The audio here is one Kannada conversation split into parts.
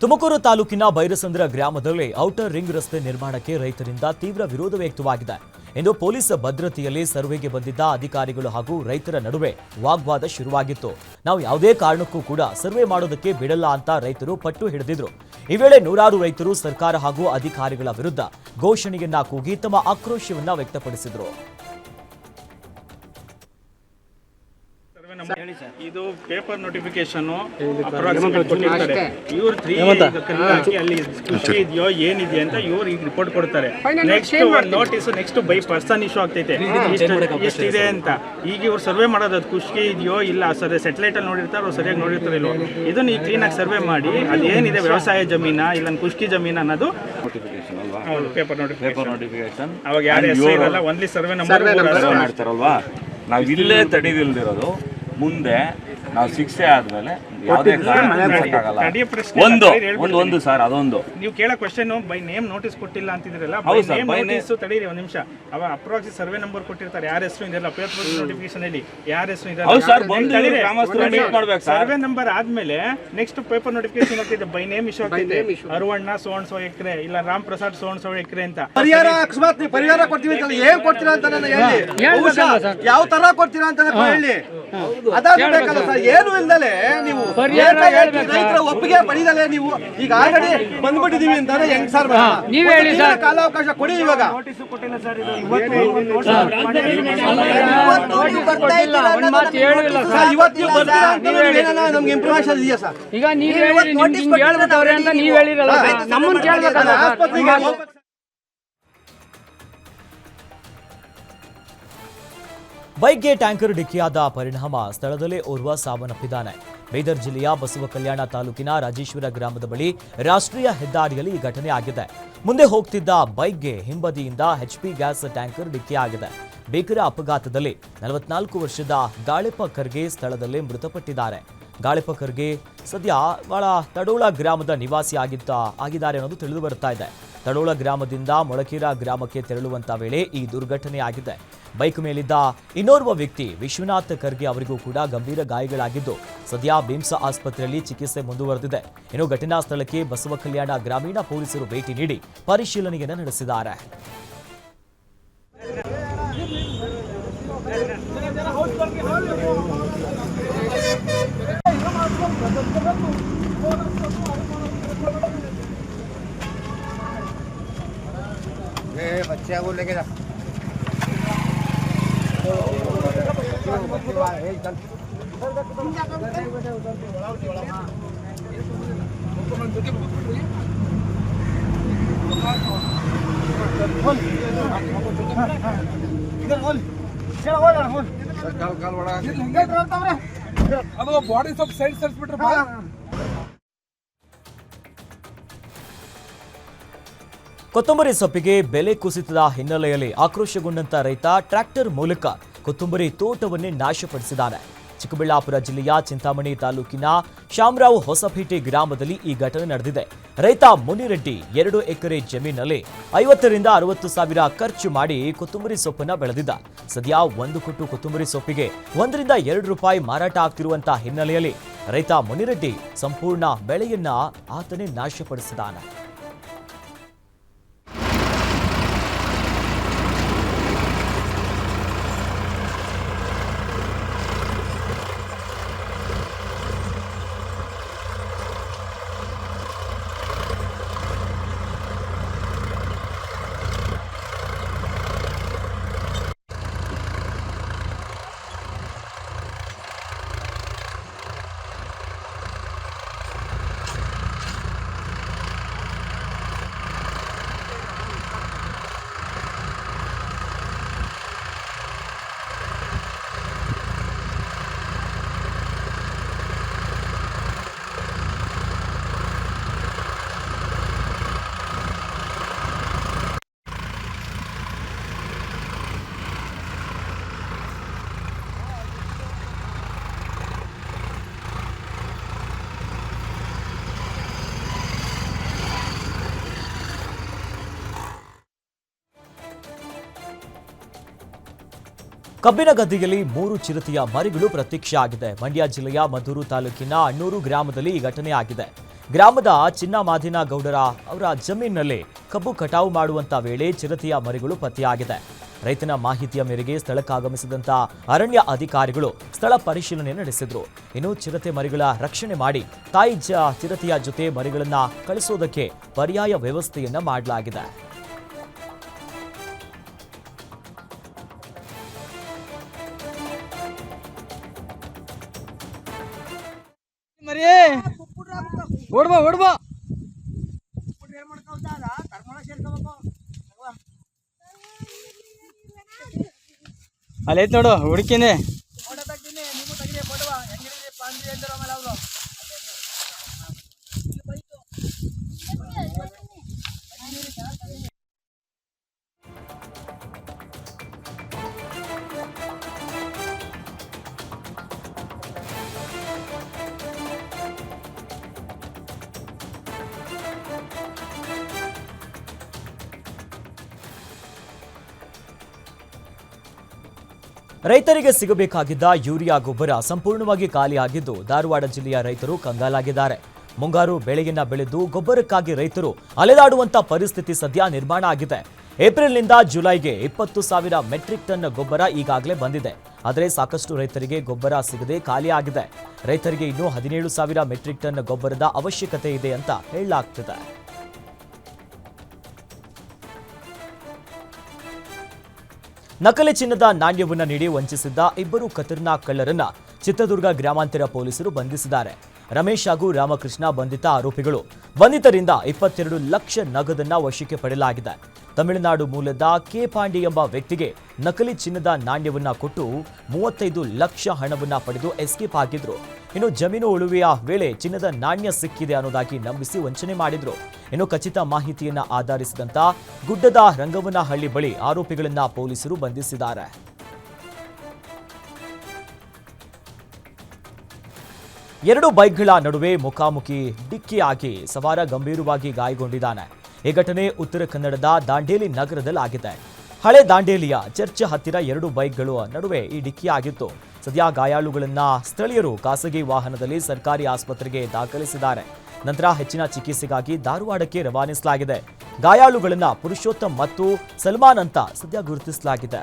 ತುಮಕೂರು ತಾಲೂಕಿನ ಬೈರಸಂದ್ರ ಗ್ರಾಮದಲ್ಲಿ ಔಟರ್ ರಿಂಗ್ ರಸ್ತೆ ನಿರ್ಮಾಣಕ್ಕೆ ರೈತರಿಂದ ತೀವ್ರ ವಿರೋಧ ವ್ಯಕ್ತವಾಗಿದೆ. ಇಂದು ಪೊಲೀಸ್ ಭದ್ರತೆಯಲ್ಲಿ ಸರ್ವೆಗೆ ಬಂದಿದ್ದ ಅಧಿಕಾರಿಗಳು ಹಾಗೂ ರೈತರ ನಡುವೆ ವಾಗ್ವಾದ ಶುರುವಾಗಿತ್ತು. ನಾವು ಯಾವುದೇ ಕಾರಣಕ್ಕೂ ಕೂಡ ಸರ್ವೆ ಮಾಡೋದಕ್ಕೆ ಬಿಡಲ್ಲ ಅಂತ ರೈತರು ಪಟ್ಟು ಹಿಡಿದಿದ್ರು. ಈ ವೇಳೆ ನೂರಾರು ರೈತರು ಸರ್ಕಾರ ಹಾಗೂ ಅಧಿಕಾರಿಗಳ ವಿರುದ್ಧ ಘೋಷಣೆಯನ್ನ ಕೂಗಿ ತಮ್ಮ ಆಕ್ರೋಶವನ್ನ ವ್ಯಕ್ತಪಡಿಸಿದರು. ಇದು ಪೇಪರ್ ನೋಟಿಫಿಕೇಶನ್ ಕೊಟ್ಟಿರ್ತಾರೆ. ಇವ್ರು 3 ಅಲ್ಲಿ ಖುಷಿ ಇದೆಯೋ ಏನಿದೆ ಅಂತ ಇವ್ರು ಈಗ ರಿಪೋರ್ಟ್ ಕೊಡ್ತಾರೆ. Next notice next by person issue ಆಗ್ತೈತೆ ಎಷ್ಟಿದೆ ಅಂತ. ಈಗ ಇವ್ರು ಸರ್ವೆ ಮಾಡೋದು ಖುಷಿ ಇದೆಯೋ ಇಲ್ಲ ಸರಿ ಸೆಟಲೈಟ್ ಅಲ್ಲಿ ನೋಡಿರ್ತಾರೆ, ಅವ್ರು ಸರಿಯಾಗಿ ನೋಡಿರ್ತಾರೆ ಇಲ್ವೋ, ಇದನ್ನ ಈಗ ಕ್ಲೀನ್ ಆಗಿ ಸರ್ವೆ ಮಾಡಿ ಅದೇನಿದೆ ವ್ಯವಸಾಯ ಜಮೀನ ಇಲ್ಲ ಖುಷ್ಕಿ ಜಮೀನ ಅನ್ನೋದು ಪೇಪರ್ ನೋಟಿಫಿಕೇಶನ್. ಅವಾಗ ಯಾರು ಹೆಸರು ಇರಲ್ಲ, ಓನ್ಲಿ ಸರ್ವೆ ನಂಬರ್ ಮಾಡ್ತಾರಲ್ವಾ. ನಾವು ಇಲ್ಲೇ ತಡೆದಿಲ್ದಿರೋದು ಮುಂದೆ ನಾವು ಶಿಕ್ಷೆ ಆದ್ಮೇಲೆ ಯಾವುದೇ ಒಂದು ಸರ್ ಅದೊಂದು ನೀವು ಕೇಳೋ ಕ್ವಶನ್ ಬೈ ನೇಮ್ ನೋಟಿಸ್ ಕೊಟ್ಟಿಲ್ಲ ಅಂತಿದ್ರಲ್ಲ. ನೋಟಿಸ್ ತಡೀರಿ ಒಂದ್ ನಿಮಿಷ. ಅವ ಅಪ್ರಾಕ್ಸಿ ಸರ್ವೆ ನಂಬರ್ ಕೊಟ್ಟಿರ್ತಾರೆ, ಯಾರ ಹೆಸರು ಇದೆಲ್ಲ ಪೇಪರ್ ನೋಟಿಫಿಕೇಶನ್ ಅಲ್ಲಿ ಯಾರ ಹೆಸರು ಇದೆ ಸರ್ವೆ ನಂಬರ್ ಆದ್ಮೇಲೆ ನೆಕ್ಸ್ಟ್ ಪೇಪರ್ ನೋಟಿಫಿಕೇಶನ್ ಆಗ್ತಿದೆ. ಬೈ ನೇಮ್ ಇಶ್ಯೂ ಆಗ್ತಿದೆ. ಅರುವಣ್ಣ ಸೋಣ್ ಸೋ ಎಕರೆ ಇಲ್ಲ ರಾಮ್ ಪ್ರಸಾದ್ ಸೋಣ್ ಸೋ ಎಕರೆ ಅಂತ. ಪರಿಹಾರ ಅಕಸ್ಮಾತ್ ಪರಿಹಾರ ಕೊಡ್ತೀವಿ ಅಂತ ಏನ್ ಕೊಡ್ತೀರಾ ಅಂತ ಹೇಳಿ, ಯಾವ ತರ ಕೊಡ್ತೀರಾ ಅಂತ ಹೇಳಿ. ಅದಾಗಬೇಕಲ್ಲ ಸರ್, ಏನು ಇಲ್ದಲೆ ನೀವು ರೈತರ ಒಪ್ಪಿಗೆ ಪಡೆದಲೆ ನೀವು ಈಗ ಆಲ್ರೆಡಿ ಬಂದ್ಬಿಟ್ಟಿದೀವಿ ಅಂತಾನೆ ಹೆಂಗ್ ಸರ್ ನೀವ್ ಹೇಳಿ ಸರ್, ಕಾಲಾವಕಾಶ ಕೊಡಿ. ಇವಾಗ ನಮ್ಗೆ ಇಂಪ್ರೂವೇಷನ್ ಇದೆಯಾ ಸರ್? ಈಗ ನೀವ್ ಹೇಳ್ಬಿಟ್ಟವ್ರೆ ಅಂತ ನೀವ್ ಹೇಳಿರಲ್ಲ, ನಮ್ಮನ್ನ ಕೇಳ್ಬೇಕಲ್ಲ. ಬೈಕ್ಗೆ ಟ್ಯಾಂಕರ್ ಡಿಕ್ಕಿಯಾದ ಪರಿಣಾಮ ಸ್ಥಳದಲ್ಲೇ ಓರ್ವ ಸಾವನ್ನಪ್ಪಿದ್ದಾನೆ. ಬೀದರ್ ಜಿಲ್ಲೆಯ ಬಸವ ಕಲ್ಯಾಣ ತಾಲೂಕಿನ ರಾಜೇಶ್ವರ ಗ್ರಾಮದ ಬಳಿ ರಾಷ್ಟ್ರೀಯ ಹೆದ್ದಾರಿಯಲ್ಲಿ ಈ ಘಟನೆ ಆಗಿದೆ. ಮುಂದೆ ಹೋಗ್ತಿದ್ದ ಬೈಕ್ಗೆ ಹಿಂಬದಿಯಿಂದ HP ಗ್ಯಾಸ್ ಟ್ಯಾಂಕರ್ ಡಿಕ್ಕಿಯಾಗಿದೆ. ಭೀಕರ ಅಪಘಾತದಲ್ಲಿ 44 ವರ್ಷದ ಗಾಳಿಪ ಖರ್ಗೆ ಸ್ಥಳದಲ್ಲೇ ಮೃತಪಟ್ಟಿದ್ದಾರೆ. ಗಾಳಿಪ ಖರ್ಗೆ ಸದ್ಯ ಬಹಳ ತಡೋಳ ಗ್ರಾಮದ ನಿವಾಸಿ ಆಗಿದ್ದಾರೆ ಅನ್ನೋದು ತಿಳಿದು ಬರ್ತಾ ಇದೆ. ತಡೋಳ ಗ್ರಾಮದಿಂದ ಮೊಳಕೀರ ಗ್ರಾಮಕ್ಕೆ ತೆರಳುವಂತ ವೇಳೆ ಈ ದುರ್ಘಟನೆ ಆಗಿದೆ. ಬೈಕ್ ಮೇಲಿದ್ದ ಇನ್ನೋರ್ವ ವ್ಯಕ್ತಿ ವಿಶ್ವನಾಥ್ ಖರ್ಗೆ ಅವರಿಗೂ ಕೂಡ ಗಂಭೀರ ಗಾಯಗಳಾಗಿದ್ದು ಸದ್ಯ ಬಿಮ್ಸ್ ಆಸ್ಪತ್ರೆಯಲ್ಲಿ ಚಿಕಿತ್ಸೆ ಮುಂದುವರೆದಿದೆ. ಇನ್ನು ಘಟನಾ ಸ್ಥಳಕ್ಕೆ ಬಸವ ಕಲ್ಯಾಣ ಗ್ರಾಮೀಣ ಪೊಲೀಸರು ಭೇಟಿ ನೀಡಿ ಪರಿಶೀಲನೆಯನ್ನು ನಡೆಸಿದ್ದಾರೆ. बच्चे को लेके जा बॉडी सब साइड सर्च ಕೊತ್ತಂಬರಿ ಸೊಪ್ಪಿಗೆ ಬೆಲೆ ಕುಸಿತದ ಹಿನ್ನೆಲೆಯಲ್ಲಿ ಆಕ್ರೋಶಗೊಂಡಂತ ರೈತ ಟ್ರ್ಯಾಕ್ಟರ್ ಮೂಲಕ ಕೊತ್ತಂಬರಿ ತೋಟವನ್ನೇ ನಾಶಪಡಿಸಿದ್ದಾನೆ. ಚಿಕ್ಕಬಳ್ಳಾಪುರ ಜಿಲ್ಲೆಯ ಚಿಂತಾಮಣಿ ತಾಲೂಕಿನ ಶಾಮರಾವ್ ಹೊಸಪೇಟೆ ಗ್ರಾಮದಲ್ಲಿ ಈ ಘಟನೆ ನಡೆದಿದೆ. ರೈತ ಮುನಿರೆಡ್ಡಿ 2 ಎಕರೆ ಜಮೀನಲ್ಲಿ 50 ರಿಂದ 60 ಸಾವಿರ ಖರ್ಚು ಮಾಡಿ ಕೊತ್ತಂಬರಿ ಸೊಪ್ಪನ್ನ ಬೆಳೆದಿದ್ದ. ಸದ್ಯ 1 ಕೊಟ್ಟು ಕೊತ್ತಂಬರಿ ಸೊಪ್ಪಿಗೆ 1 ರಿಂದ 2 ರೂಪಾಯಿ ಮಾರಾಟ ಆಗ್ತಿರುವಂತಹ ಹಿನ್ನೆಲೆಯಲ್ಲಿ ರೈತ ಮುನಿರೆಡ್ಡಿ ಸಂಪೂರ್ಣ ಬೆಳೆಯನ್ನ ಆತನೇ ನಾಶಪಡಿಸಿದ್ದಾನೆ. ಕಬ್ಬಿನ ಗದ್ದೆಯಲ್ಲಿ 3 ಚಿರತೆಯ ಮರಿಗಳು ಪ್ರತ್ಯಕ್ಷ ಆಗಿದೆ. ಮಂಡ್ಯ ಜಿಲ್ಲೆಯ ಮದ್ದೂರು ತಾಲೂಕಿನ ಅಣ್ಣೂರು ಗ್ರಾಮದಲ್ಲಿ ಈ ಘಟನೆ ಆಗಿದೆ. ಗ್ರಾಮದ ಚಿನ್ನಮಾದಿನ ಗೌಡರ ಅವರ ಜಮೀನಿನಲ್ಲಿ ಕಬ್ಬು ಕಟಾವು ಮಾಡುವಂತ ವೇಳೆ ಚಿರತೆಯ ಮರಿಗಳು ಪತ್ತೆಯಾಗಿದೆ. ರೈತನ ಮಾಹಿತಿಯ ಮೇರೆಗೆ ಸ್ಥಳಕ್ಕಾಗಮಿಸಿದಂತ ಅರಣ್ಯ ಅಧಿಕಾರಿಗಳು ಸ್ಥಳ ಪರಿಶೀಲನೆ ನಡೆಸಿದ್ರು. ಇನ್ನು ಚಿರತೆ ಮರಿಗಳ ರಕ್ಷಣೆ ಮಾಡಿ ತಾಯಿ ಚಿರತೆಯ ಜೊತೆ ಮರಿಗಳನ್ನ ಕಳಿಸೋದಕ್ಕೆ ಪರ್ಯಾಯ ವ್ಯವಸ್ಥೆಯನ್ನ ಮಾಡಲಾಗಿದೆ. ಓಡ್ಬಾ ಅಲ್ಲೈತ್ ನೋಡು ಹುಡುಕಿನೇ. ರೈತರಿಗೆ ಸಿಗಬೇಕಾಗಿದ್ದ ಯೂರಿಯಾ ಗೊಬ್ಬರ ಸಂಪೂರ್ಣವಾಗಿ ಖಾಲಿಯಾಗಿದ್ದು ಧಾರವಾಡ ಜಿಲ್ಲೆಯ ರೈತರು ಕಂಗಾಲಾಗಿದ್ದಾರೆ. ಮುಂಗಾರು ಬೆಳೆಯನ್ನ ಬೆಳೆದು ಗೊಬ್ಬರಕ್ಕಾಗಿ ರೈತರು ಅಲೆದಾಡುವಂತ ಪರಿಸ್ಥಿತಿ ಸದ್ಯ ನಿರ್ಮಾಣ ಆಗಿದೆ. ಏಪ್ರಿಲ್ನಿಂದ ಜುಲೈಗೆ 20,000 ಮೆಟ್ರಿಕ್ ಟನ್ ಗೊಬ್ಬರ ಈಗಾಗಲೇ ಬಂದಿದೆ. ಆದರೆ ಸಾಕಷ್ಟು ರೈತರಿಗೆ ಗೊಬ್ಬರ ಸಿಗದೆ ಖಾಲಿಯಾಗಿದೆ. ರೈತರಿಗೆ ಇನ್ನೂ 17,000 ಮೆಟ್ರಿಕ್ ಟನ್ ಗೊಬ್ಬರದ ಅವಶ್ಯಕತೆ ಇದೆ ಅಂತ ಹೇಳಲಾಗ್ತಿದೆ. ನಕಲಿ ಚಿನ್ನದ ನಾಣ್ಯವನ್ನ ನೀಡಿ ವಂಚಿಸಿದ್ದ ಇಬ್ಬರು ಖತರ್ನಾಕ್ ಕಳ್ಳರನ್ನ ಚಿತ್ರದುರ್ಗ ಗ್ರಾಮಾಂತರ ಪೊಲೀಸರು ಬಂಧಿಸಿದ್ದಾರೆ. ರಮೇಶ್ ಹಾಗೂ ರಾಮಕೃಷ್ಣ ಬಂಧಿತ ಆರೋಪಿಗಳು. ಬಂಧಿತರಿಂದ 22 ಲಕ್ಷ ನಗದನ್ನ ವಶಕ್ಕೆ ಪಡೆಯಲಾಗಿದೆ. ತಮಿಳುನಾಡು ಮೂಲದ ಕೆ ಪಾಂಡೆ ಎಂಬ ವ್ಯಕ್ತಿಗೆ ನಕಲಿ ಚಿನ್ನದ ನಾಣ್ಯವನ್ನ ಕೊಟ್ಟು 35 ಲಕ್ಷ ಹಣವನ್ನ ಪಡೆದು ಎಸ್ಕೇಪ್ ಆಗಿದ್ರು. ಇನ್ನು ಜಮೀನು ಉಳುವೆಯ ವೇಳೆ ಚಿನ್ನದ ನಾಣ್ಯ ಸಿಕ್ಕಿದೆ ಅನ್ನೋದಾಗಿ ನಂಬಿಸಿ ವಂಚನೆ ಮಾಡಿದ್ರು. ಇನ್ನು ಖಚಿತ ಮಾಹಿತಿಯನ್ನ ಆಧರಿಸಿದಂತ ಗುಡ್ಡದ ರಂಗವನಹಳ್ಳಿ ಬಳಿ ಆರೋಪಿಗಳನ್ನ ಪೊಲೀಸರು ಬಂಧಿಸಿದ್ದಾರೆ. ಎರಡು ಬೈಕ್ಗಳ ನಡುವೆ ಮುಖಾಮುಖಿ ಡಿಕ್ಕಿಯಾಗಿ ಸವಾರ ಗಂಭೀರವಾಗಿ ಗಾಯಗೊಂಡಿದ್ದಾನೆ. ಈ ಘಟನೆ ಉತ್ತರ ಕನ್ನಡದ ದಾಂಡೇಲಿ ನಗರದಲ್ಲಿ ಆಗಿದೆ. ಹಳೆ ದಾಂಡೇಲಿಯ ಚರ್ಚ್ ಹತ್ತಿರ ಎರಡು ಬೈಕ್ಗಳು ನಡುವೆ ಈ ಡಿಕ್ಕಿಯಾಗಿತ್ತು. ಸದ್ಯ ಗಾಯಾಳುಗಳನ್ನ ಸ್ಥಳೀಯರು ಖಾಸಗಿ ವಾಹನದಲ್ಲಿ ಸರ್ಕಾರಿ ಆಸ್ಪತ್ರೆಗೆ ದಾಖಲಿಸಿದ್ದಾರೆ. ನಂತರ ಹೆಚ್ಚಿನ ಚಿಕಿತ್ಸೆಗಾಗಿ ಧಾರವಾಡಕ್ಕೆ ರವಾನಿಸಲಾಗಿದೆ. ಗಾಯಾಳುಗಳನ್ನ ಪುರುಷೋತ್ತಮ್ ಮತ್ತು ಸಲ್ಮಾನ್ ಅಂತ ಸದ್ಯ ಗುರುತಿಸಲಾಗಿದೆ.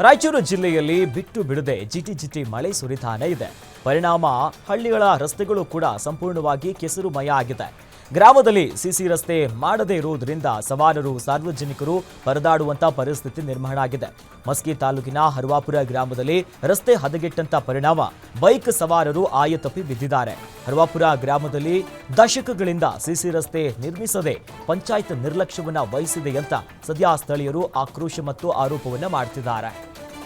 ರಾಯಚೂರು ಜಿಲ್ಲೆಯಲ್ಲಿ ಬಿಟ್ಟು ಬಿಡದೆ ಜಿಟಿ ಮಳೆ ಸುರಿತಾನೇ ಇದೆ. ಪರಿಣಾಮ ಹಳ್ಳಿಗಳ ರಸ್ತೆಗಳು ಕೂಡ ಸಂಪೂರ್ಣವಾಗಿ ಕೆಸರುಮಯ ಆಗಿದೆ. ಗ್ರಾಮದಲ್ಲಿ ಸಿಸಿ ರಸ್ತೆ ಮಾಡದೇ ಇರುವುದರಿಂದ ಸವಾರರು ಸಾರ್ವಜನಿಕರು ಪರದಾಡುವಂತ ಪರಿಸ್ಥಿತಿ ನಿರ್ಮಾಣ ಆಗಿದೆ. ಮಸ್ಕಿ ತಾಲೂಕಿನ ಹರ್ವಾಪುರ ಗ್ರಾಮದಲ್ಲಿ ರಸ್ತೆ ಹದಗೆಟ್ಟಂತ ಪರಿಣಾಮ ಬೈಕ್ ಸವಾರರು ಆಯತಪ್ಪಿ ಬಿದ್ದಿದ್ದಾರೆ. ಹರ್ವಾಪುರ ಗ್ರಾಮದಲ್ಲಿ ದಶಕಗಳಿಂದ ಸಿಸಿ ರಸ್ತೆ ನಿರ್ಮಿಸದೆ ಪಂಚಾಯತ್ ನಿರ್ಲಕ್ಷ್ಯವನ್ನ ವಹಿಸಿದೆ ಅಂತ ಸದ್ಯ ಸ್ಥಳೀಯರು ಆಕ್ರೋಶ ಮತ್ತು ಆರೋಪವನ್ನ ಮಾಡ್ತಿದ್ದಾರೆ.